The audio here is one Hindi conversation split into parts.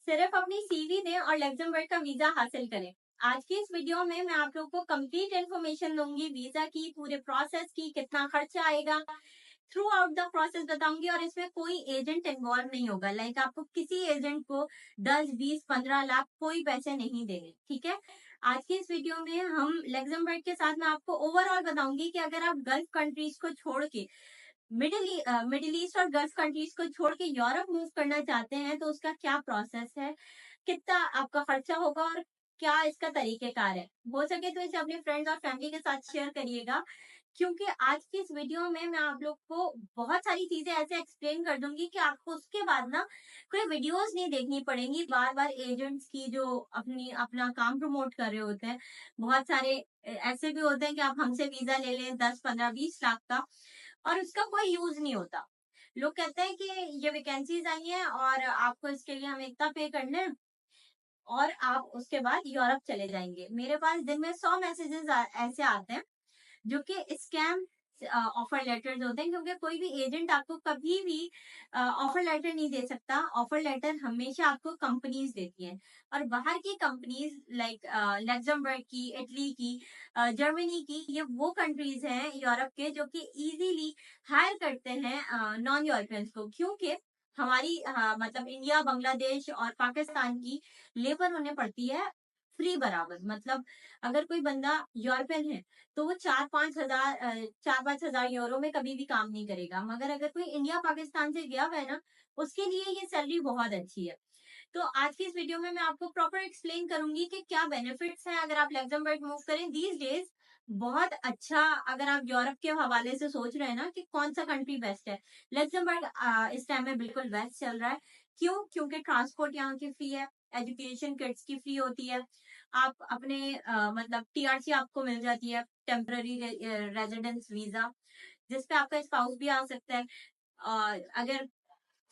सिर्फ अपनी सीवी दें और लग्जमबर्ग का वीजा हासिल करें। आज की इस वीडियो में मैं आप लोगों को कंप्लीट इन्फॉर्मेशन दूंगी, वीजा की, पूरे प्रोसेस की, कितना खर्चा आएगा, थ्रू आउट द प्रोसेस बताऊंगी। और इसमें कोई एजेंट इन्वॉल्व नहीं होगा। लाइक आपको किसी एजेंट को 10, 20, 15 लाख कोई पैसे नहीं देने। ठीक है। आज की इस वीडियो में हम लग्जमबर्ग के साथ मैं आपको ओवरऑल बताऊंगी कि अगर आप गल्फ कंट्रीज को छोड़ के मिडिल ईस्ट और गल्फ कंट्रीज को छोड़ के यूरोप मूव करना चाहते हैं तो उसका क्या प्रोसेस है, कितना आपका खर्चा होगा और क्या इसका तरीकेकार है। हो सके तो इसे अपने फ्रेंड्स और फैमिली के साथ शेयर करिएगा, क्योंकि आज की इस वीडियो में मैं आप लोग को बहुत सारी चीजें ऐसे एक्सप्लेन कर दूंगी कि आपको उसके बाद ना कोई वीडियोस नहीं देखनी पड़ेंगी बार बार एजेंट्स की जो अपना काम प्रमोट कर रहे होते हैं। बहुत सारे ऐसे भी होते हैं कि आप हमसे वीजा ले लें 10, 15, 20 लाख का और उसका कोई यूज नहीं होता। लोग कहते हैं कि ये वैकेंसीज आई हैं और आपको इसके लिए हमें इतना पे करना है और आप उसके बाद यूरोप चले जाएंगे। मेरे पास दिन में 100 मैसेजेस ऐसे आते हैं जो कि स्कैम ऑफर लेटर्स होते हैं, क्योंकि कोई भी एजेंट आपको कभी भी ऑफर लेटर नहीं दे सकता। ऑफर लेटर हमेशा आपको कंपनीज देती हैं, और बाहर की कंपनीज लाइक लग्जमबर्ग की, इटली की, जर्मनी की, ये वो कंट्रीज हैं यूरोप के जो कि इजीली हायर करते हैं नॉन यूरोपियंस को, क्योंकि हमारी मतलब इंडिया, बांग्लादेश और पाकिस्तान की लेबर उन्हें पड़ती है फ्री बराबर। मतलब अगर कोई बंदा यूरोपियन है तो वो 4-5 हजार यूरो में कभी भी काम नहीं करेगा, मगर अगर कोई इंडिया पाकिस्तान से गया हुआ है ना, उसके लिए ये सैलरी बहुत अच्छी है। तो आज की इस वीडियो में मैं आपको प्रॉपर एक्सप्लेन करूंगी कि क्या बेनिफिट्स हैं अगर आप लग्जमबर्ग मूव करें दीज डेज। बहुत अच्छा। अगर आप यूरोप के हवाले से सोच रहे हैं ना कि कौन सा कंट्री बेस्ट है, लग्जमबर्ग इस टाइम में बिल्कुल बेस्ट चल रहा है। क्यों? क्योंकि ट्रांसपोर्ट यहाँ की फ्री है, एजुकेशन किड्स की फ्री होती है, आप अपने मतलब टीआरसी आपको मिल जाती है, टेम्पररी रेजिडेंस वीजा, जिसपे आपका स्पाउस भी आ सकता है। अगर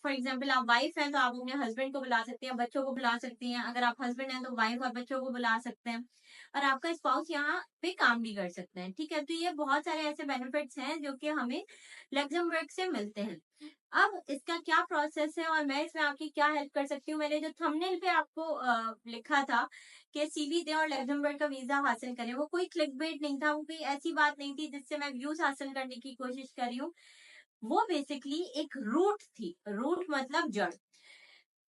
फॉर एग्जाम्पल आप वाइफ हैं तो आप अपने हस्बैंड को बुला सकते हैं, बच्चों को बुला सकती हैं। अगर आप हस्बैंड हैं तो वाइफ और बच्चों को बुला सकते हैं, और आपका स्पाउस यहाँ पे काम भी कर सकते हैं। ठीक है। तो ये बहुत सारे ऐसे बेनिफिट्स हैं जो कि हमें लग्जमबर्ग से मिलते हैं। अब इसका क्या प्रोसेस है और मैं इसमें आपकी क्या हेल्प कर सकती हूँ। मैंने जो थंबनेल पे आपको लिखा था कि सीवी दें और लग्जमबर्ग का वीजा हासिल करें, वो कोई क्लिकबेट नहीं था, वो कोई ऐसी बात नहीं थी जिससे मैं व्यूज हासिल करने की कोशिश कर रही हूँ। वो बेसिकली एक रूट थी। रूट मतलब जड़।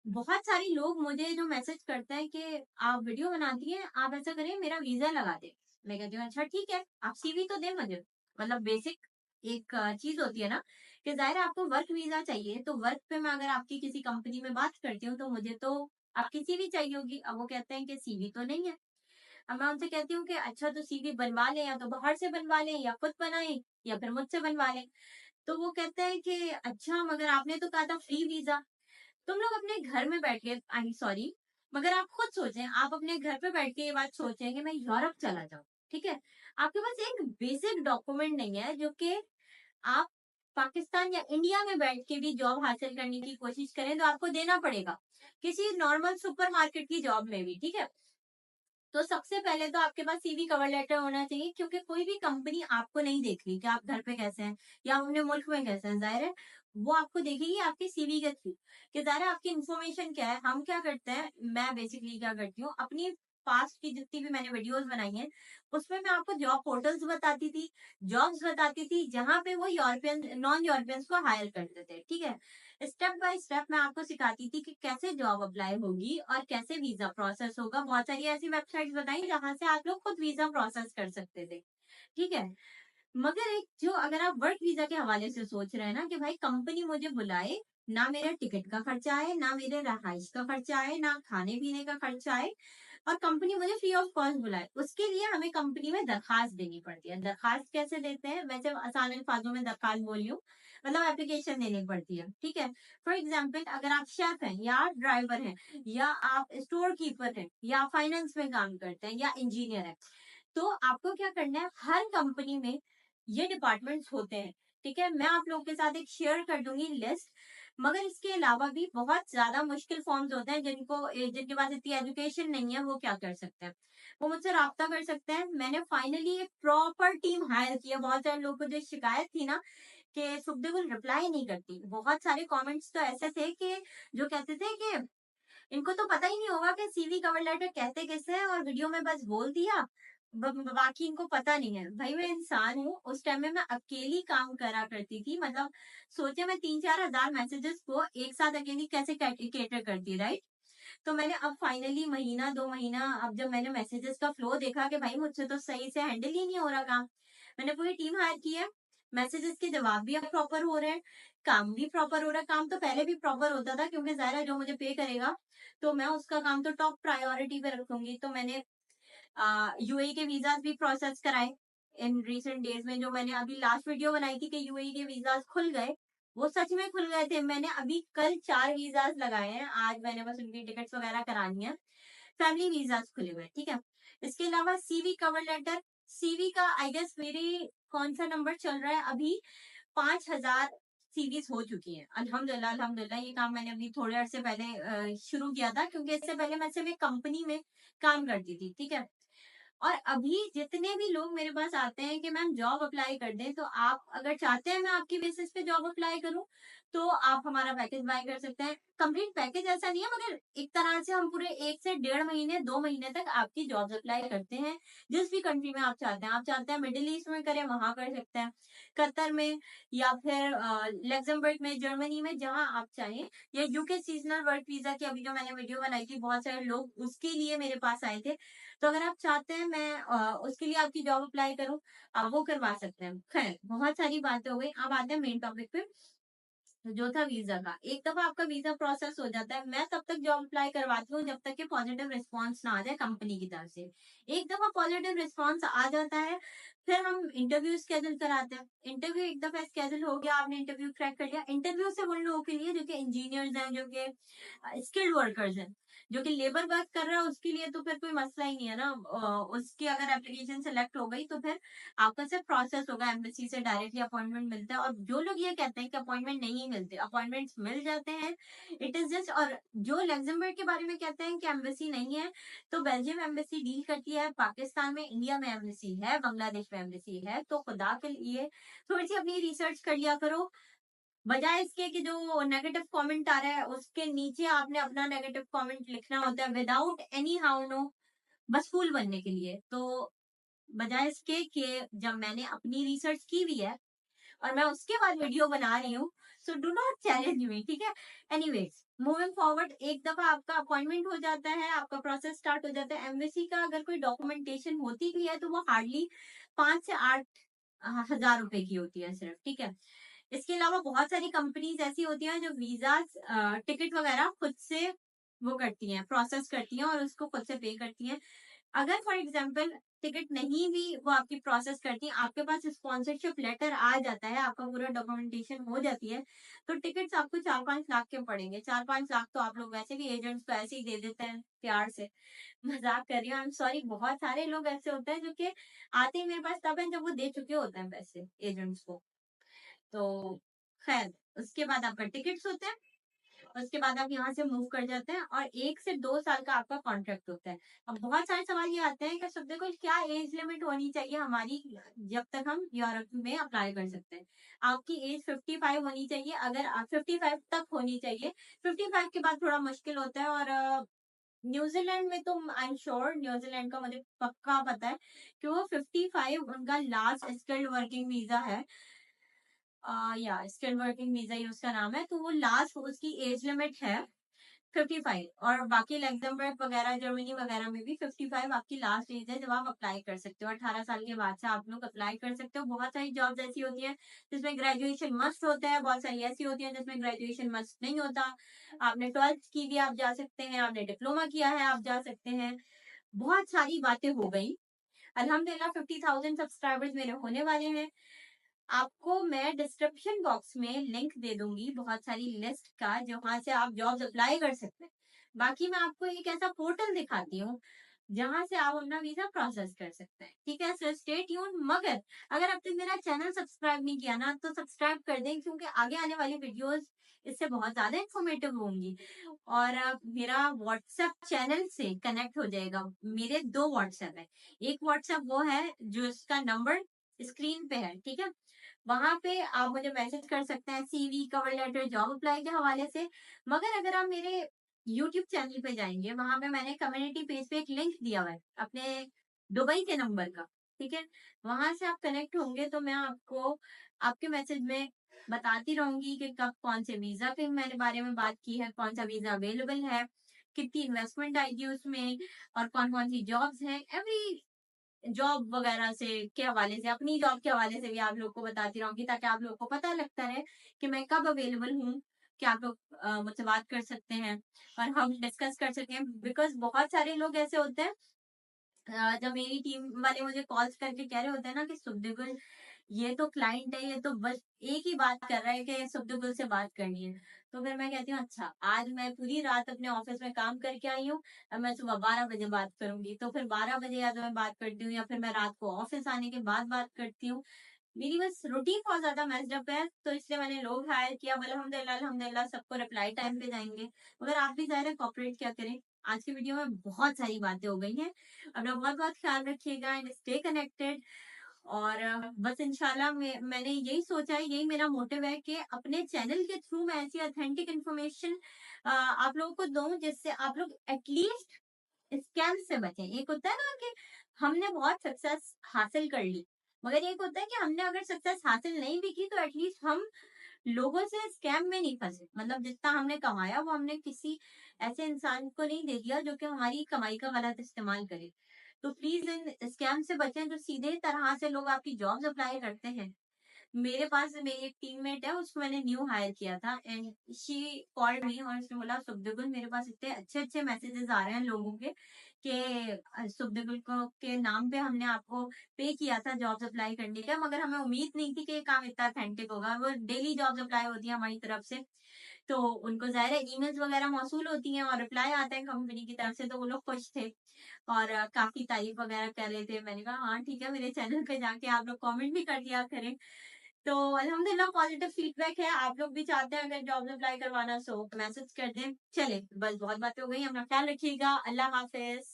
बहुत सारे लोग मुझे जो मैसेज करते हैं कि आप वीडियो बनाती हैं, आप ऐसा करें मेरा वीजा लगा दे। मैं कहती हूँ अच्छा ठीक है, आप सीवी तो दे मुझे। मतलब बेसिक एक चीज होती है ना कि जाहिर है आपको वर्क वीजा चाहिए, तो वर्क पे मैं अगर आपकी किसी कंपनी में बात करती हूँ तो मुझे तो आपकी सीवी चाहिए होगी। अब वो कहते हैं कि सीवी तो नहीं है। अब मैं उनसे कहती हूँ कि अच्छा तो सीवी बनवा लें, या तो बाहर से बनवा लें या खुद बनाएं या फिर मुझसे बनवा लें। तो वो कहते हैं कि अच्छा मगर आपने तो कहा था फ्री वीजा। तुम लोग अपने घर में बैठ के, आई एम सॉरी, मगर आप खुद सोचें, आप अपने घर पे बैठ के ये बात सोचें कि मैं यूरोप चला जाऊं। ठीक है। आपके पास एक बेसिक डॉक्यूमेंट नहीं है जो कि आप पाकिस्तान या इंडिया में बैठ के भी जॉब हासिल करने की कोशिश करें तो आपको देना पड़ेगा किसी नॉर्मल सुपरमार्केट की जॉब में भी। ठीक है। तो सबसे पहले तो आपके पास सीवी कवर लेटर होना चाहिए, क्योंकि कोई भी कंपनी आपको नहीं देख रही कि आप घर पे कैसे हैं या अपने मुल्क में कैसे हैं। जाहिर है वो आपको देखेगी आपके सीवी के थ्रू कि जाहिर है आपकी इन्फॉर्मेशन क्या है। हम क्या करते हैं, मैं बेसिकली क्या करती हूँ, अपनी पास्ट की जितनी भी मैंने वीडियोस बनाई हैं उसमें मैं आपको जॉब पोर्टल्स बताती थी, जॉब्स बताती थी जहां पे वो यूरोपियन नॉन यूरोपियंस को हायर करते थे। ठीक है। स्टेप बाय स्टेप मैं आपको सिखाती थी कि कैसे जॉब अप्लाई होगी और कैसे वीजा प्रोसेस होगा। बहुत सारी ऐसी वेबसाइट्स बताई जहां से आप लोग खुद वीजा प्रोसेस कर सकते थे। ठीक है। मगर एक जो अगर आप वर्क वीजा के हवाले से सोच रहे हैं ना कि भाई कंपनी मुझे बुलाए, ना मेरा टिकट का खर्चा आए, ना मेरे रहाइश का खर्चा आए, ना खाने पीने का खर्चा आए, और कंपनी मुझे फ्री ऑफ कॉस्ट बुलाए, उसके लिए हमें कंपनी में दरखास्त देनी पड़ती है। दरखास्त कैसे देते हैं, मैं सिर्फ आसान अल्फाजों में दरखास्त बोल रही हूँ, मतलब एप्लीकेशन देनी पड़ती है। ठीक है। फॉर एग्जाम्पल अगर आप शेफ हैं या ड्राइवर हैं या आप स्टोर कीपर हैं या फाइनेंस में काम करते हैं या इंजीनियर है, तो आपको क्या करना है, हर कंपनी में ये डिपार्टमेंट्स होते हैं। ठीक है। मैं आप लोगों के साथ एक शेयर कर दूंगी लिस्ट। मगर इसके अलावा भी बहुत ज्यादा मुश्किल फॉर्म्स होते हैं जिनके पास इतनी एजुकेशन नहीं है, वो क्या कर सकते हैं, वो मुझसे राब्ता कर सकते हैं। मैंने फाइनली एक प्रॉपर टीम हायर किया। बहुत सारे लोगों को जो शिकायत थी ना कि सुखदेवल रिप्लाई नहीं करती, बहुत सारे कमेंट्स तो ऐसे थे कि जो कहते थे कि इनको तो पता ही नहीं होगा कि सीवी कवर लेटर कहते किसे हैं, और वीडियो में बस बोल दिया, बाकी इनको पता नहीं है। भाई मैं इंसान हूँ, उस टाइम में मैं अकेली काम करा करती थी, मतलब सोचे मैं 3-4 हजार मैसेजेस को एक साथ अकेली कैसे केटर करती, राइट। तो मैंने अब फाइनली महीना 2 महीना, अब जब मैंने मैसेजेस का फ्लो देखा कि भाई मुझसे तो सही से हैंडल ही नहीं हो रहा काम, मैंने पूरी टीम हायर की है। मैसेजेस के जवाब भी अब प्रॉपर हो रहे हैं, काम भी प्रॉपर हो रहा है। काम तो पहले भी प्रॉपर होता था, क्योंकि जाहिर है जो मुझे पे करेगा तो मैं उसका काम तो टॉप प्रायोरिटी पे रखूंगी। तो मैंने यूएई के वीजास भी प्रोसेस कराए इन रिसेंट डेज में। जो मैंने अभी लास्ट वीडियो बनाई थी कि यूएई के वीजास खुल गए, वो सच में खुल गए थे। मैंने अभी कल 4 वीजास लगाए हैं, आज मैंने बस उनकी टिकट्स वगैरह करानी है। फैमिली वीजास खुले हुए हैं, ठीक है। इसके अलावा सीवी कवर लेटर, सीवी का आई गेस मेरे कौन सा नंबर चल रहा है अभी, 5,000 सीरीज हो चुकी है अल्हम्दुलिल्लाह। अल्हम्दुलिल्लाह ये काम मैंने अभी थोड़े अर्से पहले शुरू किया था, क्योंकि इससे पहले मैं सिर्फ एक कंपनी में काम करती थी, ठीक है। और अभी जितने भी लोग मेरे पास आते हैं कि मैम जॉब अप्लाई कर दें, तो आप अगर चाहते हैं मैं आपकी बेसिस पे जॉब अप्लाई करूं, तो आप हमारा पैकेज बाय कर सकते हैं। कंप्लीट पैकेज ऐसा नहीं है, मगर एक तरह से हम पूरे 1 से 1.5 महीने 2 महीने तक आपकी जॉब अप्लाई करते हैं, जिस भी कंट्री में आप चाहते हैं। आप चाहते हैं मिडिल ईस्ट में करें, वहां कर सकते हैं, कतर में, या फिर लग्जमबर्ग में, जर्मनी में, जहां आप चाहें। या यूके सीजनल वर्क वीजा की अभी जो मैंने वीडियो बनाई थी, बहुत सारे लोग उसके लिए मेरे पास आए थे। तो अगर आप चाहते हैं मैं उसके लिए आपकी जॉब अप्लाई करूं, आप वो करवा सकते हैं। खैर बहुत सारी बातें हो गई, अब आते हैं मेन टॉपिक पे, जो था वीजा का। एक दफा आपका वीजा प्रोसेस हो जाता है, मैं तब तक जॉब अप्लाई करवाती हूँ जब तक कि पॉजिटिव रिस्पांस ना आ जाए कंपनी की तरफ से। एक दफा पॉजिटिव रिस्पांस आ जाता है, फिर हम इंटरव्यू स्केड्यूल कराते हैं। इंटरव्यू एक दफा स्केड्यूल हो गया, आपने इंटरव्यू क्रैक कर लिया। इंटरव्यू से उन लोगों के लिए जो कि इंजीनियर्स हैं, जो कि स्किल्ड वर्कर्स हैं, जो कि लेबर वर्क कर रहा है, उसके लिए तो फिर कोई मसला ही नहीं है ना। उसकी अगर एप्लीकेशन सेलेक्ट हो गई तो फिर आपका सिर्फ प्रोसेस होगा, एम्बेसी से डायरेक्टली अपॉइंटमेंट मिलता है। और जो लोग ये कहते हैं कि अपॉइंटमेंट नहीं मिलते, अपॉइंटमेंट्स मिल जाते हैं, इट इज जस्ट। और जो लग्जमबर्ग के बारे में कहते हैं कि एम्बेसी नहीं है, तो बेल्जियम एम्बेसी डील करती है, पाकिस्तान में, इंडिया में एम्बेसी है, बांग्लादेश में एम्बेसी है। तो खुदा के लिए थोड़ी सी अपनी रिसर्च कर लिया करो, बजाय इसके कि जो नेगेटिव कमेंट आ रहा है उसके नीचे आपने अपना नेगेटिव कमेंट लिखना होता है विदाउट एनी हाउ नो, बस फूल बनने के लिए। तो बजाय इसके कि जब मैंने अपनी रिसर्च की हुई है और मैं उसके बाद वीडियो बना रही हूँ, so do not challenge me, ठीक है। एनीवेज मूविंग फॉरवर्ड, एक दफा आपका अपॉइंटमेंट हो जाता है, आपका प्रोसेस स्टार्ट हो जाता है। एम्बेसी का अगर कोई डॉक्यूमेंटेशन होती भी है तो वो हार्डली 5 से 8 हजार रुपए की होती है सिर्फ, ठीक है। इसके अलावा बहुत सारी कंपनीज ऐसी होती हैं जो वीजा टिकट वगैरह खुद से वो करती हैं, प्रोसेस करती हैं और उसको खुद से पे करती हैं। अगर फॉर एग्जाम्पल टिकट नहीं भी वो आपकी प्रोसेस करती है, आपके पास स्पॉन्सरशिप लेटर आ जाता है, आपका पूरा डॉक्यूमेंटेशन हो जाती है, तो टिकट्स आपको 4-5 लाख के पड़ेंगे। 4-5 लाख तो आप लोग वैसे भी एजेंट्स को ऐसे ही दे देते हैं प्यार से। मजाक कर रही हूँ, आई एम सॉरी। बहुत सारे लोग ऐसे होते हैं जो कि आते ही मेरे पास तब है जब वो दे चुके होते हैं पैसे एजेंट्स को। तो खैर, उसके बाद आपका टिकट्स होते हैं, उसके बाद आप यहाँ से मूव कर जाते हैं, और 1 से 2 साल का आपका कॉन्ट्रैक्ट होता है। अब बहुत सारे सवाल ये आते हैं कि सब देखो क्या एज लिमिट होनी चाहिए हमारी जब तक हम यूरोप में अप्लाई कर सकते हैं। आपकी एज 55 होनी चाहिए, अगर आप 55 तक होनी चाहिए। 55 के बाद थोड़ा मुश्किल होता है। और न्यूजीलैंड में तो आई एम श्योर, न्यूजीलैंड का मुझे पक्का पता है कि वो 55 उनका लास्ट स्किल्ड वर्किंग वीजा है। या स्किल्ड वर्किंग वीजा ही उसका नाम है। तो वो लास्ट उसकी एज लिमिट है 55। और बाकी लग्जमबर्ग वगैरह, जर्मनी वगैरह में भी 55 आपकी लास्ट एज है जब आप अप्लाई कर सकते हो। 18 साल के बाद से आप लोग अप्लाई कर सकते हो। बहुत सारी जॉब्स ऐसी होती हैं जिसमें ग्रेजुएशन मस्ट होता है, बहुत सारी ऐसी होती हैं जिसमें ग्रेजुएशन मस्ट नहीं होता। आपने 12th की भी आप जा सकते हैं, आपने डिप्लोमा किया है आप जा सकते हैं। बहुत सारी बातें हो गई। अल्हम्दुलिल्लाह 50,000 सब्सक्राइबर्स मेरे होने वाले हैं। आपको मैं डिस्क्रिप्शन बॉक्स में लिंक दे दूंगी बहुत सारी लिस्ट का, जहां से आप जॉब्स अप्लाई कर सकते हैं। बाकी मैं आपको एक ऐसा पोर्टल दिखाती हूँ जहां से आप अपना वीजा प्रोसेस कर सकते हैं, ठीक है। So stay tune. मगर अगर अब तक मेरा चैनल सब्सक्राइब नहीं किया ना, तो सब्सक्राइब कर दें, क्योंकि आगे आने वाली वीडियोस इससे बहुत ज्यादा इंफॉर्मेटिव होंगी। और मेरा व्हाट्सएप चैनल से कनेक्ट हो जाएगा। मेरे 2 व्हाट्सएप है। एक व्हाट्सएप वो है जो इसका नंबर स्क्रीन पे है, ठीक है। वहां पे आप मुझे मैसेज कर सकते हैं CV, cover letter, job apply के हवाले से। मगर अगर आप मेरे यूट्यूब चैनल पे जाएंगे, वहां पे मैंने कम्युनिटी पेज पे एक लिंक दिया हुआ है अपने दुबई के नंबर का, ठीक है। वहां से आप कनेक्ट होंगे तो मैं आपको आपके मैसेज में बताती रहूंगी कि कब कौन से वीजा के मैंने बारे में बात की है, कौन सा वीजा अवेलेबल है, कितनी इन्वेस्टमेंट आएगी उसमें, और कौन कौन सी जॉब्स हैं। एवरी जॉब वगैरह से के हवाले से, अपनी जॉब के हवाले से भी आप लोग को बताती रहूंगी, ताकि आप लोग को पता लगता रहे कि मैं कब अवेलेबल हूँ, कि आप लोग मुझसे बात कर सकते हैं और हम डिस्कस कर सकते हैं। बिकॉज बहुत सारे लोग ऐसे होते हैं, जब मेरी टीम वाले मुझे कॉल्स करके कह रहे होते हैं ना कि सुब्दिगुल ये तो क्लाइंट है, ये तो बस एक ही बात कर रहा है कि सुब्दिगुल से बात करनी है। तो फिर मैं कहती हूँ अच्छा, आज मैं पूरी रात अपने ऑफिस में काम करके आई हूँ, अब मैं सुबह 12 बजे बात करूंगी। तो फिर 12 बजे या तो मैं बात करती हूँ, या फिर मैं रात को ऑफिस आने के बाद बात करती हूँ। मेरी बस रूटीन बहुत ज्यादा मैस्ड अप है, तो इसलिए मैंने लोग हायर किया। अल्हम्दुलिल्लाह अल्हम्दुलिल्लाह सबको रिप्लाई टाइम पे जाएंगे। मगर आप भी ज़ाहिर है कॉपरेट क्या करें। आज की वीडियो में बहुत सारी बातें हो गई हैं। अपना बहुत बहुत ख्याल रखिएगा एंड स्टे कनेक्टेड। और बस इंशाल्लाह मैंने यही सोचा है, यही मेरा मोटिव है कि अपने चैनल के थ्रू मैं ऐसी ऑथेंटिक इन्फॉर्मेशन आप लोगों को दूं, जिससे आप लोग एटलीस्ट स्कैम से बचें। एक होता है ना कि हमने बहुत सक्सेस हासिल कर ली, मगर एक होता है कि हमने अगर सक्सेस हासिल नहीं भी की तो एटलीस्ट हम लोगों से स्कैम में नहीं फंसे। मतलब जितना हमने कमाया वो हमने किसी ऐसे इंसान को नहीं दे दिया जो कि हमारी कमाई का गलत इस्तेमाल करे। तो प्लीज इन स्कैम से बचें, जो सीधे तरह से लोग आपकी जॉब्स अप्लाई करते हैं। मेरे पास मेरी एक टीममेट है, उसको मैंने न्यू हायर किया था एंड शी कॉल्ड मी और उसने बोला सुब्दिगुल मेरे पास इतने अच्छे अच्छे मैसेजेस आ रहे हैं लोगों के कि सुब्दिगुल को के नाम पे हमने आपको पे किया था जॉब्स अप्लाई करने का, मगर हमें उम्मीद नहीं थी कि ये काम इतना अथेंटिक होगा। वो डेली जॉब्स अप्लाई होती है हमारी तरफ से, तो उनको ज़ाहिर है ईमेल्स वगैरह मौसूल होती हैं और रिप्लाई आता है कंपनी की तरफ से, तो वो लोग खुश थे और काफी तारीफ वगैरह कर रहे थे। मैंने कहा हाँ ठीक है, मेरे चैनल पे जाके आप लोग कमेंट भी कर दिया करें। तो अल्हम्दुलिल्लाह पॉजिटिव फीडबैक है। आप लोग भी चाहते हैं अगर जॉब अप्लाई करवाना, सो मैसेज कर दें। चले, बस बहुत बातें हो गई, अपना ख्याल रखिएगा। अल्लाह हाफिज।